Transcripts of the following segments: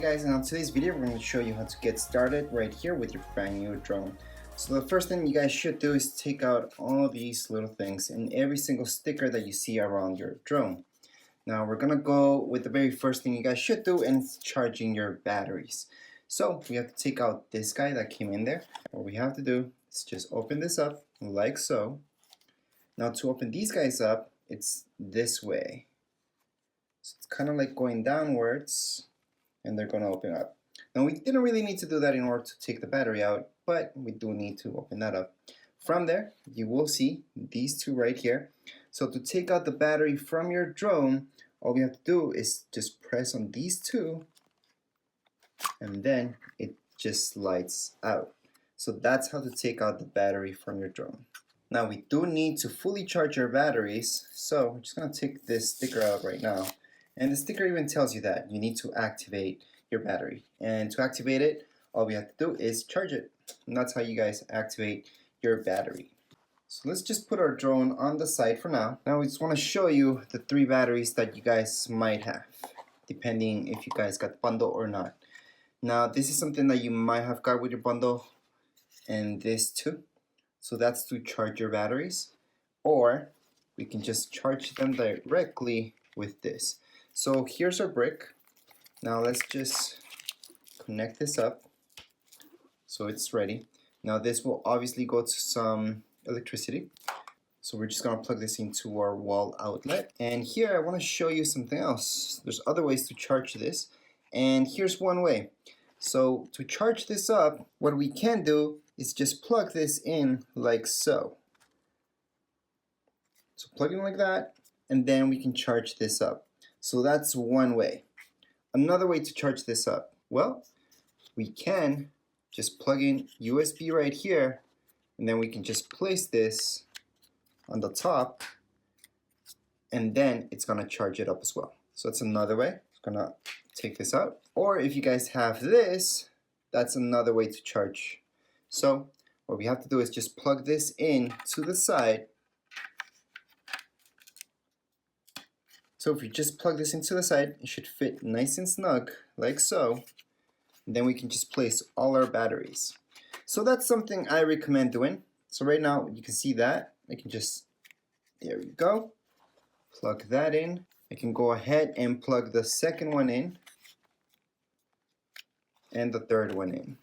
Hey guys, and on today's video we're going to show you how to get started right here with your brand new drone. So the first thing you guys should do is take out all these little things and every single sticker that you see around your drone. Now we're going to go with the very first thing you guys should do, and it's charging your batteries. So we have to take out this guy that came in there. What we have to do is just open this up like so. Now to open these guys up, it's this way. So it's kind of like going downwards, and they're going to open up. Now we didn't really need to do that in order to take the battery out, but we do need to open that up. From there, you will see these two right here. So to take out the battery from your drone, all we have to do is just press on these two, and then it just lights out. So that's how to take out the battery from your drone. Now we do need to fully charge your batteries, so I'm just going to take this sticker out right now. And the sticker even tells you that you need to activate your battery. And to activate it, all we have to do is charge it. And that's how you guys activate your battery. So let's just put our drone on the side for now. Now we just want to show you the 3 batteries that you guys might have, depending if you guys got the bundle or not. Now this is something that you might have got with your bundle, and this too. So that's to charge your batteries, or we can just charge them directly with this. So here's our brick. Now let's just connect this up so it's ready. Now this will obviously go to some electricity. So we're just gonna plug this into our wall outlet. And here I wanna show you something else. There's other ways to charge this, and here's one way. So to charge this up, what we can do is just plug this in like so. So plug in like that, and then we can charge this up. So that's one way. Another way to charge this up, well, we can just plug in USB right here, and then we can just place this on the top, and then it's gonna charge it up as well. So that's another way. I'm gonna take this out. Or if you guys have this, that's another way to charge. So what we have to do is just plug this in to the side. So if you just plug this into the side, it should fit nice and snug, like so. And then we can just place all our batteries. So that's something I recommend doing. So right now, you can see that. I can just, there we go. Plug that in. I can go ahead and plug the second one in, and the third one in.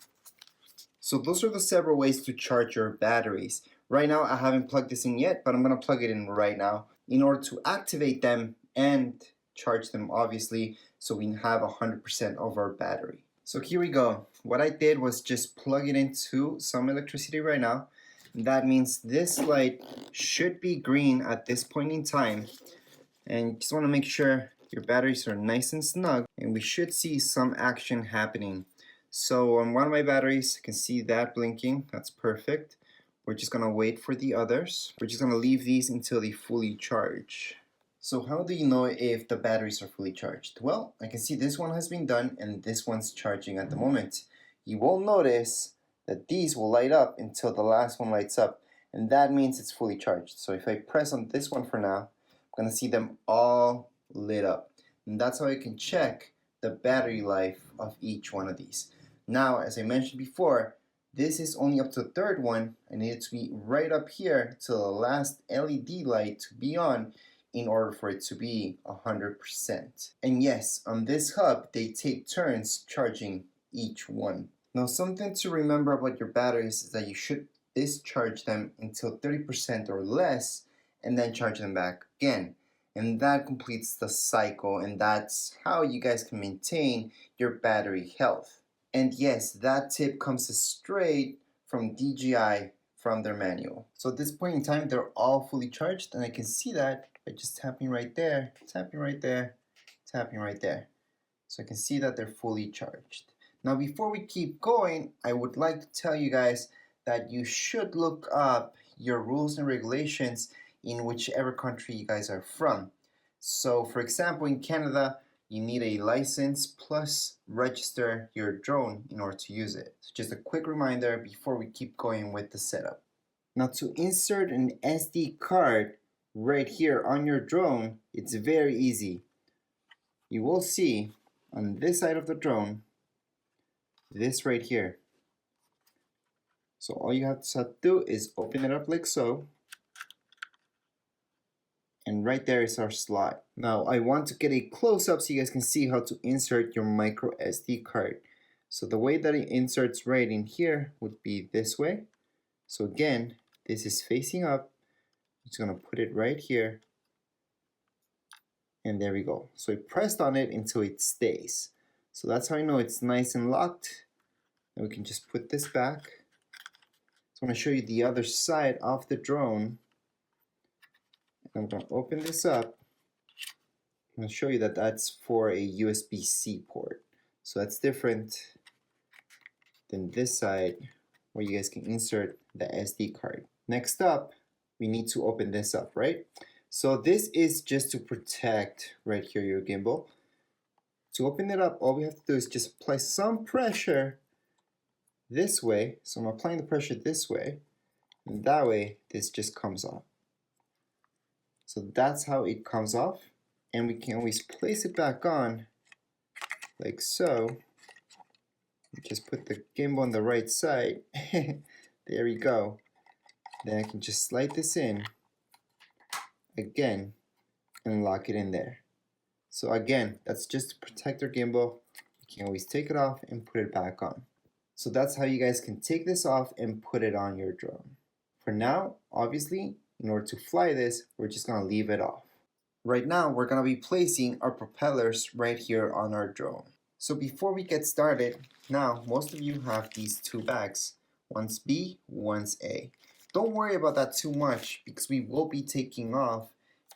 So those are the several ways to charge your batteries. Right now, I haven't plugged this in yet, but I'm gonna plug it in right now in order to activate them and charge them, obviously, so we have 100% of our battery. So here we go. What I did was just plug it into some electricity right now. And that means this light should be green at this point in time. And you just want to make sure your batteries are nice and snug, and we should see some action happening. So on one of my batteries, I can see that blinking. That's perfect. We're just gonna wait for the others. We're just gonna leave these until they fully charge. So how do you know if the batteries are fully charged? Well, I can see this one has been done and this one's charging at the moment. You will notice that these will light up until the last one lights up, and that means it's fully charged. So if I press on this one for now, I'm gonna see them all lit up. And that's how I can check the battery life of each one of these. Now, as I mentioned before, this is only up to the third one. I need it to be right up here till the last LED light to be on in order for it to be 100%. And yes, on this hub, they take turns charging each one. Now, something to remember about your batteries is that you should discharge them until 30% or less, and then charge them back again. And that completes the cycle, and that's how you guys can maintain your battery health. And yes, that tip comes straight from DJI, from their manual. So at this point in time, they're all fully charged, and I can see that by just tapping right there, tapping right there, tapping right there. So I can see that they're fully charged. Now before we keep going, I would like to tell you guys that you should look up your rules and regulations in whichever country you guys are from. So for example, in Canada, you need a license plus register your drone in order to use it. So just a quick reminder before we keep going with the setup. Now to insert an SD card right here on your drone, it's very easy. You will see on this side of the drone, this right here. So all you have to do is open it up like so. And right there is our slot. Now I want to get a close-up so you guys can see how to insert your micro SD card. So the way that it inserts right in here would be this way. So again, this is facing up. I'm just gonna put it right here. And there we go. So I pressed on it until it stays. So that's how I know it's nice and locked. And we can just put this back. So I'm gonna show you the other side of the drone. I'm going to open this up. I'm going to show you that that's for a USB-C port. So that's different than this side where you guys can insert the SD card. Next up, we need to open this up, right? So this is just to protect right here your gimbal. To open it up, all we have to do is just apply some pressure this way. So I'm applying the pressure this way, and that way this just comes off. So that's how it comes off, and we can always place it back on like so. Just put the gimbal on the right side. There we go. Then I can just slide this in again and lock it in there. So again, that's just to protect our gimbal. You can always take it off and put it back on. So that's how you guys can take this off and put it on your drone. For now, obviously, in order to fly this, we're just going to leave it off. Right now, we're going to be placing our propellers right here on our drone. So before we get started, now most of you have these two bags. One's B, one's A. Don't worry about that too much because we will be taking off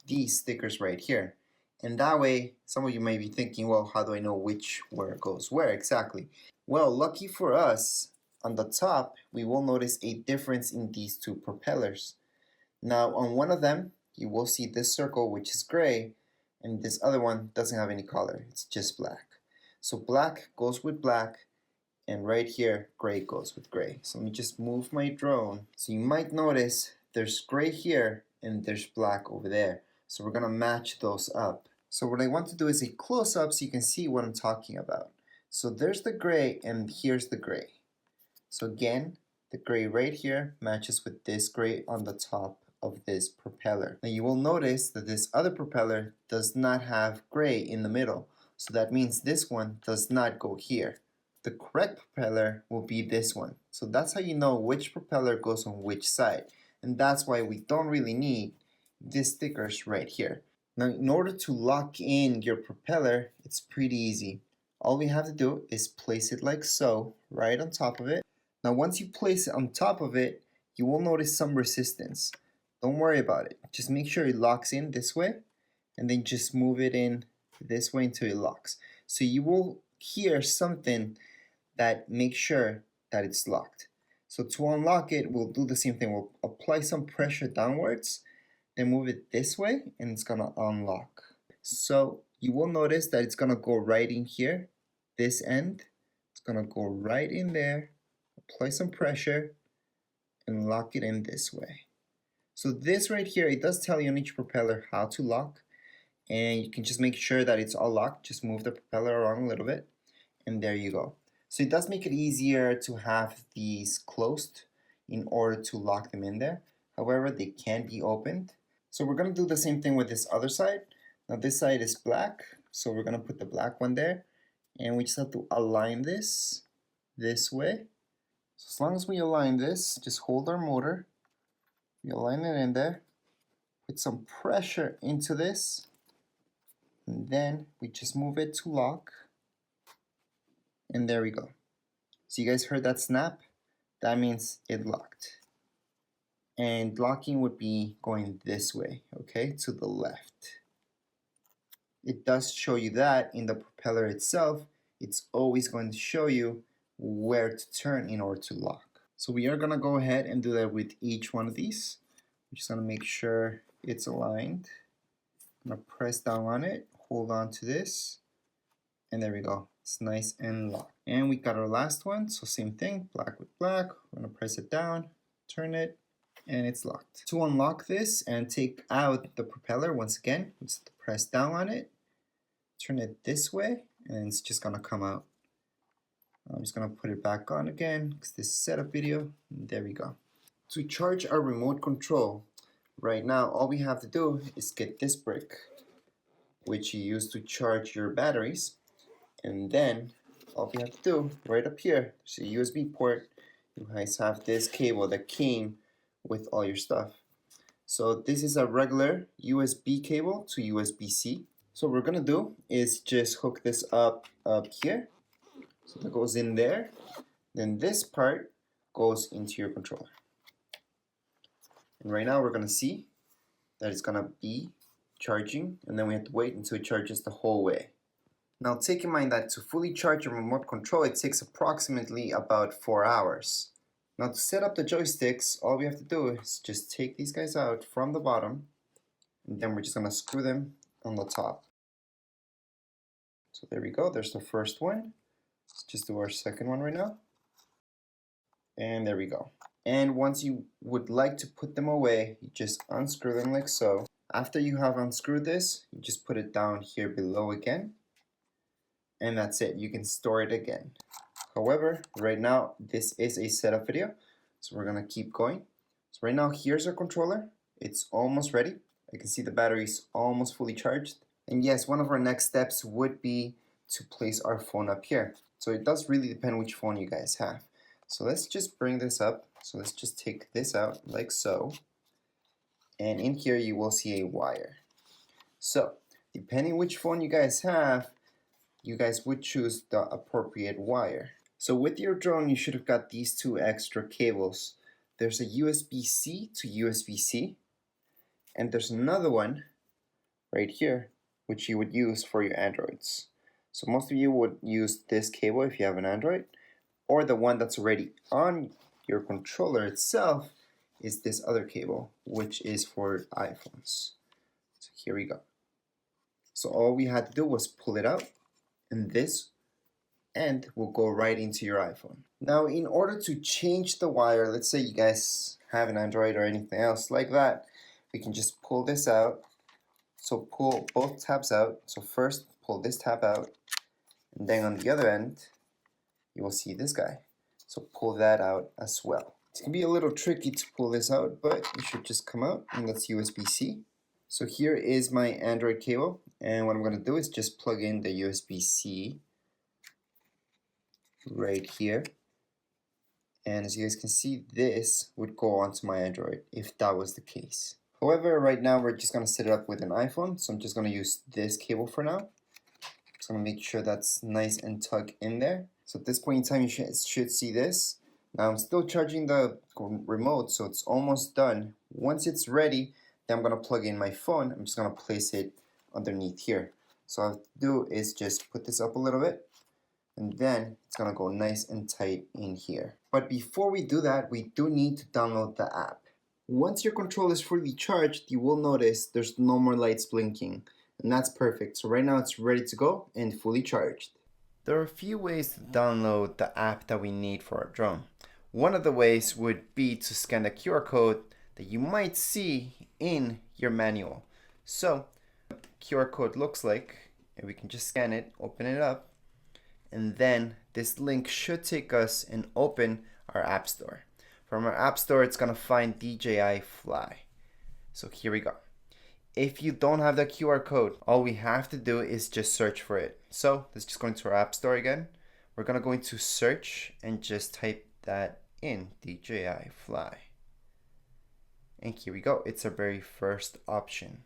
these stickers right here. And that way, some of you may be thinking, well, how do I know which where goes where exactly? Well, lucky for us, on the top, we will notice a difference in these two propellers. Now on one of them, you will see this circle which is gray, and this other one doesn't have any color, it's just black. So black goes with black, and right here, gray goes with gray. So let me just move my drone. So you might notice there's gray here, and there's black over there. So we're gonna match those up. So what I want to do is a close-up so you can see what I'm talking about. So there's the gray, and here's the gray. So again, the gray right here matches with this gray on the top of this propeller. Now you will notice that this other propeller does not have gray in the middle, so that means this one does not go here. The correct propeller will be this one. So that's how you know which propeller goes on which side, and that's why we don't really need these stickers right here. Now in order to lock in your propeller, it's pretty easy. All we have to do is place it like so, right on top of it. Now once you place it on top of it, you will notice some resistance. Don't worry about it. Just make sure it locks in this way, and then just move it in this way until it locks. So you will hear something that makes sure that it's locked. So to unlock it, we'll do the same thing. We'll apply some pressure downwards, then move it this way, and it's gonna unlock. So you will notice that it's gonna go right in here, this end. It's gonna go right in there, apply some pressure, and lock it in this way. So this right here, it does tell you on each propeller how to lock, and you can just make sure that it's all locked. Just move the propeller around a little bit, and there you go. So it does make it easier to have these closed in order to lock them in there. However, they can be opened. So we're gonna do the same thing with this other side. Now this side is black, so we're gonna put the black one there, and we just have to align this way. So as long as we align this, just hold our motor. We align it in there, put some pressure into this, and then we just move it to lock, and there we go. So you guys heard that snap? That means it locked. And locking would be going this way, okay, to the left. It does show you that in the propeller itself. It's always going to show you where to turn in order to lock. So we are gonna go ahead and do that with each one of these. We're just gonna make sure it's aligned. I'm gonna press down on it, hold on to this, and there we go. It's nice and locked. And we got our last one, so same thing, black with black. We're gonna press it down, turn it, and it's locked. To unlock this and take out the propeller, once again, we just press down on it, turn it this way, and it's just gonna come out. I'm just gonna put it back on again because this is setup video. There we go. To charge our remote control, right now all we have to do is get this brick, which you use to charge your batteries, and then all we have to do right up here, there's a USB port. You guys have this cable that came with all your stuff. So this is a regular USB cable to USB-C. So what we're gonna do is just hook this up here. So that goes in there. Then this part goes into your controller. And right now we're gonna see that it's gonna be charging, and then we have to wait until it charges the whole way. Now take in mind that to fully charge your remote control, it takes approximately about 4 hours. Now to set up the joysticks, all we have to do is just take these guys out from the bottom, and then we're just gonna screw them on the top. So there we go, there's the first one. Let's just do our second one right now. And there we go. And once you would like to put them away, you just unscrew them like so. After you have unscrewed this, you just put it down here below again. And that's it, you can store it again. However, right now, this is a setup video, so we're gonna keep going. So right now, here's our controller. It's almost ready. I can see the battery's almost fully charged. And yes, one of our next steps would be to place our phone up here. So it does really depend which phone you guys have. So let's just bring this up. So let's just take this out like so. And in here, you will see a wire. So depending which phone you guys have, you guys would choose the appropriate wire. So with your drone, you should have got these two extra cables. There's a USB-C to USB-C, and there's another one right here, which you would use for your Androids. So most of you would use this cable if you have an Android, or the one that's already on your controller itself is this other cable, which is for iPhones. So here we go. So all we had to do was pull it out, and this end will go right into your iPhone. Now, in order to change the wire, let's say you guys have an Android or anything else like that, we can just pull this out. So pull both tabs out. So first, pull this tab out, and then on the other end, you will see this guy. So pull that out as well. It's gonna be a little tricky to pull this out, but it should just come out, and that's USB-C. So here is my Android cable, and what I'm gonna do is just plug in the USB-C right here. And as you guys can see, this would go onto my Android if that was the case. However, right now we're just gonna set it up with an iPhone, so I'm just gonna use this cable for now. Just gonna make sure that's nice and tucked in there. So at this point in time, you should see this. Now I'm still charging the remote, so it's almost done. Once it's ready, then I'm gonna plug in my phone. I'm just gonna place it underneath here. So all I have to do is just put this up a little bit, and then it's gonna go nice and tight in here. But before we do that, we do need to download the app. Once your controller is fully charged, you will notice there's no more lights blinking, and that's perfect. So right now it's ready to go and fully charged. There are a few ways to download the app that we need for our drone. One of the ways would be to scan the QR code that you might see in your manual. So QR code looks like, and we can just scan it, open it up, and then this link should take us and open our app store. From our app store, it's gonna find DJI Fly. So here we go. If you don't have the QR code, all we have to do is just search for it. So let's just go into our app store again. We're gonna go into search and just type that in, DJI Fly. And here we go, it's our very first option.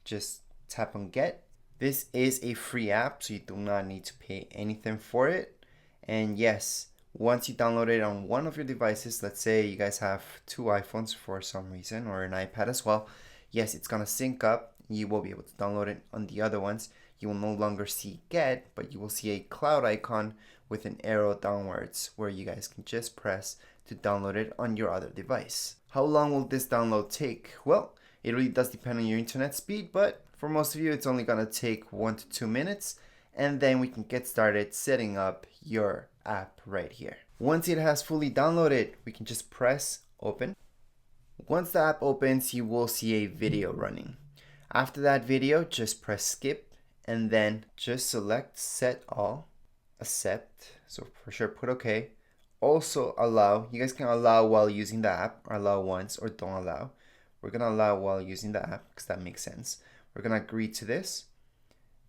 Just tap on get. This is a free app, so you do not need to pay anything for it. And yes, once you download it on one of your devices, let's say you guys have two iPhones for some reason, or an iPad as well, yes, it's gonna sync up. You will be able to download it on the other ones. You will no longer see get, but you will see a cloud icon with an arrow downwards where you guys can just press to download it on your other device. How long will this download take? Well, it really does depend on your internet speed, but for most of you, it's only gonna take 1 to 2 minutes, and then we can get started setting up your app right here. Once it has fully downloaded, we can just press open. Once the app opens, you will see a video running. After that video, just press skip, and then just select set all. accept. So for sure, put OK. Also allow. You guys can allow while using the app, or allow once, or don't allow. We're gonna allow while using the app because that makes sense. We're gonna agree to this.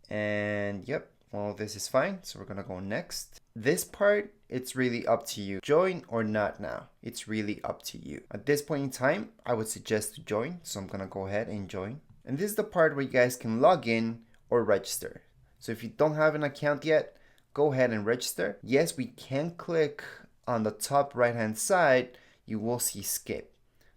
And yep, well, this is fine. So we're gonna go next. This part, it's really up to you. Join or not now. It's really up to you. At this point in time, I would suggest to join. So I'm gonna go ahead and join. And this is the part where you guys can log in or register. So if you don't have an account yet, go ahead and register. Yes, we can click on the top right hand side. You will see skip.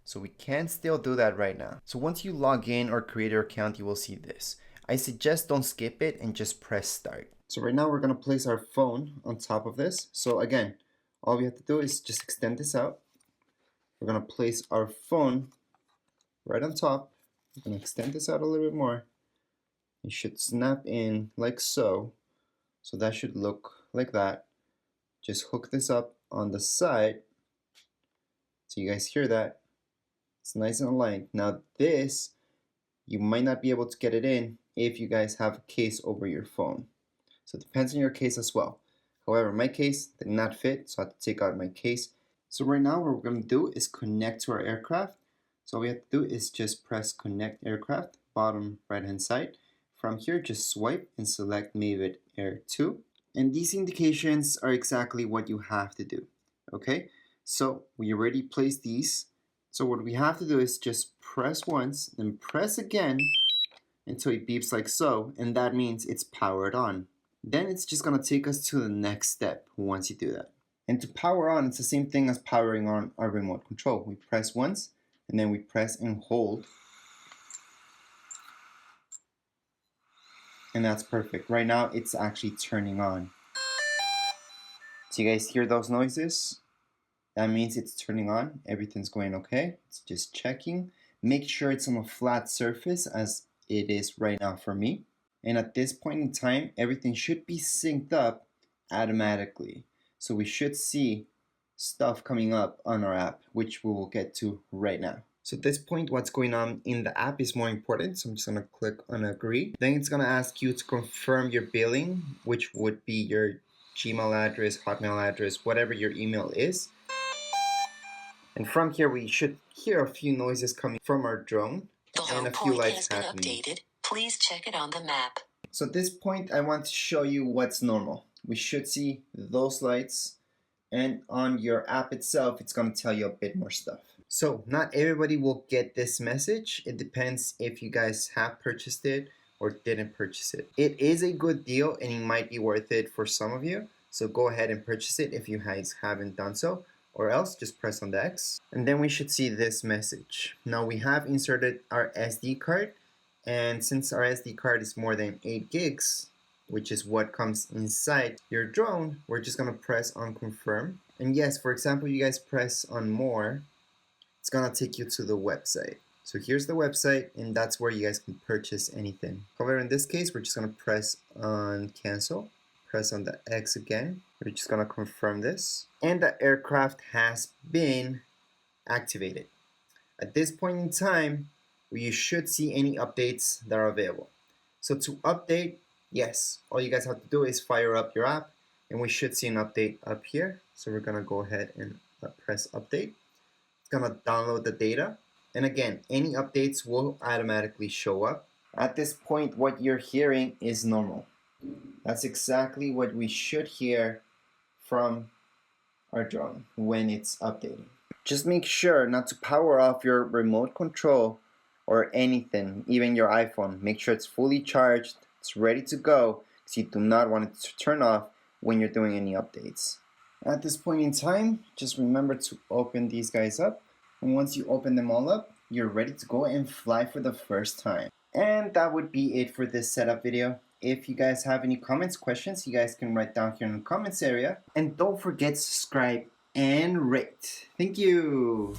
So we can still do that right now. So once you log in or create your account, you will see this. I suggest don't skip it and just press start. So right now we're gonna place our phone on top of this. So again, all we have to do is just extend this out. We're gonna place our phone right on top. We're gonna extend this out a little bit more. It should snap in like so. So that should look like that. Just hook this up on the side. So you guys hear that? It's nice and aligned. Now this, you might not be able to get it in if you guys have a case over your phone. So it depends on your case as well. However, my case did not fit, so I had to take out my case. So right now what we're going to do is connect to our aircraft. So all we have to do is just press connect aircraft, bottom right hand side. From here, just swipe and select Mavic Air 2. And these indications are exactly what you have to do. Okay, so we already placed these. So what we have to do is just press once, then press again until it beeps like so, and that means it's powered on. Then it's just gonna take us to the next step once you do that. And to power on, it's the same thing as powering on our remote control. We press once, and then we press and hold. And that's perfect. Right now, it's actually turning on. So you guys hear those noises? That means it's turning on. Everything's going okay. It's just checking. Make sure it's on a flat surface as it is right now for me. And at this point in time, everything should be synced up automatically. So we should see stuff coming up on our app, which we will get to right now. So at this point, what's going on in the app is more important. So I'm just gonna click on agree. Then it's gonna ask you to confirm your billing, which would be your Gmail address, Hotmail address, whatever your email is. And from here, we should hear a few noises coming from our drone and a few lights happening. Updated. Please check it on the map. So at this point, I want to show you what's normal. We should see those lights, and on your app itself, it's going to tell you a bit more stuff. So not everybody will get this message. It depends if you guys have purchased it or didn't purchase it. It is a good deal and it might be worth it for some of you. So go ahead and purchase it if you guys haven't done so. Or else just press on the X and then we should see this message. Now we have inserted our SD card, and since our SD card is more than 8 gigs, which is what comes inside your drone, we're just gonna press on confirm. And yes, for example, you guys press on more, it's gonna take you to the website. So here's the website, and that's where you guys can purchase anything. However, in this case, we're just gonna press on cancel. Press on the X again. We're just gonna confirm this. And the aircraft has been activated. At this point in time, you should see any updates that are available. So to update, yes, all you guys have to do is fire up your app and we should see an update up here. So we're gonna go ahead and press update. It's gonna download the data. And again, any updates will automatically show up. At this point, what you're hearing is normal. That's exactly what we should hear from our drone when it's updating. Just make sure not to power off your remote control or anything, even your iPhone. Make sure it's fully charged, it's ready to go, because you do not want it to turn off when you're doing any updates. At this point in time, just remember to open these guys up. And once you open them all up, you're ready to go and fly for the first time. And that would be it for this setup video. If you guys have any comments, questions, you guys can write down here in the comments area. And don't forget to subscribe and rate. Thank you.